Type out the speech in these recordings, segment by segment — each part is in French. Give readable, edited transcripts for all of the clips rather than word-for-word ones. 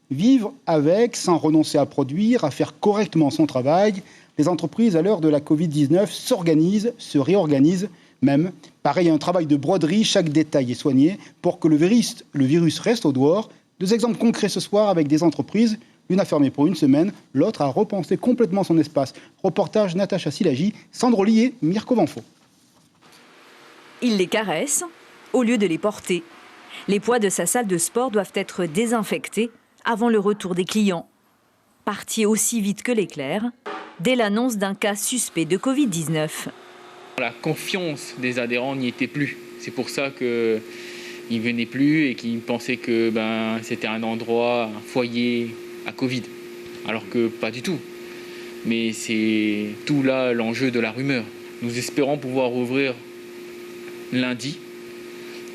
Vivre avec, sans renoncer à produire, à faire correctement son travail. Les entreprises, à l'heure de la Covid-19, s'organisent, se réorganisent même. Pareil, un travail de broderie, chaque détail est soigné pour que le virus reste au dehors. 2 exemples concrets ce soir avec des entreprises. L'une a fermé pour 1 semaine, l'autre a repensé complètement son espace. Reportage Natacha Silagi, Sandro Lié, Mirko Vanfo. Il les caresse au lieu de les porter. Les poids de sa salle de sport doivent être désinfectés avant le retour des clients. Partis aussi vite que l'éclair, dès l'annonce d'un cas suspect de Covid-19. La confiance des adhérents n'y était plus. C'est pour ça qu'ils ne venaient plus et qu'ils pensaient que c'était un endroit, un foyer à Covid. Alors que pas du tout. Mais c'est tout là l'enjeu de la rumeur. Nous espérons pouvoir ouvrir lundi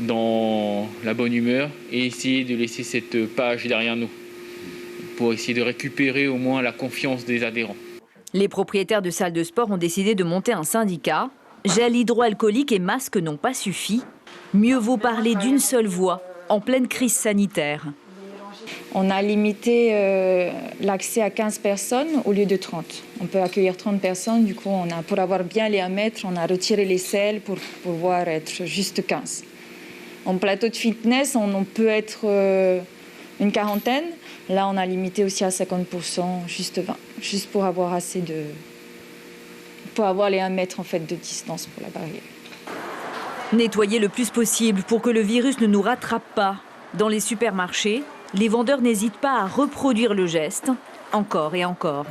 dans la bonne humeur et essayer de laisser cette page derrière nous pour essayer de récupérer au moins la confiance des adhérents. Les propriétaires de salles de sport ont décidé de monter un syndicat. Gel hydroalcoolique et masques n'ont pas suffi. Mieux vaut parler d'une seule voix en pleine crise sanitaire. On a limité l'accès à 15 personnes au lieu de 30. On peut accueillir 30 personnes, du coup, pour avoir bien les 1 mètre, on a retiré les selles pour pouvoir être juste 15. En plateau de fitness, on peut être une quarantaine. Là, on a limité aussi à 50%, juste 20, juste pour avoir pour avoir les 1 mètre en fait, de distance pour la barrière. Nettoyer le plus possible pour que le virus ne nous rattrape pas. Dans les supermarchés, les vendeurs n'hésitent pas à reproduire le geste, encore et encore.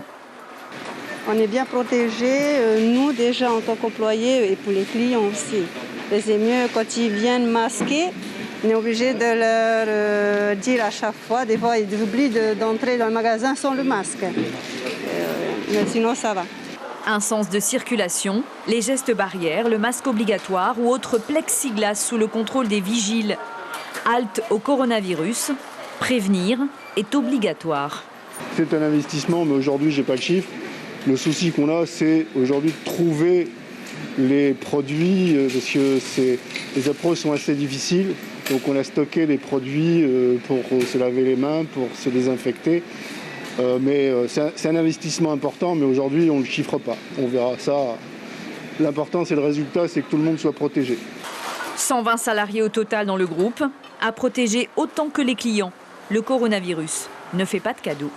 On est bien protégés, nous déjà en tant qu'employés et pour les clients aussi. Mais c'est mieux quand ils viennent masquer, on est obligé de leur dire à chaque fois. Des fois, ils oublient d'entrer dans le magasin sans le masque. Mais sinon, ça va. Un sens de circulation, les gestes barrières, le masque obligatoire ou autre plexiglas sous le contrôle des vigiles. Halte au coronavirus, prévenir est obligatoire. C'est un investissement, mais aujourd'hui, je n'ai pas le chiffre. Le souci qu'on a, c'est aujourd'hui de trouver les produits, parce que les approches sont assez difficiles. Donc on a stocké les produits pour se laver les mains, pour se désinfecter. Mais c'est un investissement important, mais aujourd'hui, on ne le chiffre pas. On verra ça. L'important, c'est le résultat, c'est que tout le monde soit protégé. 120 salariés au total dans le groupe, à protéger autant que les clients. Le coronavirus ne fait pas de cadeaux.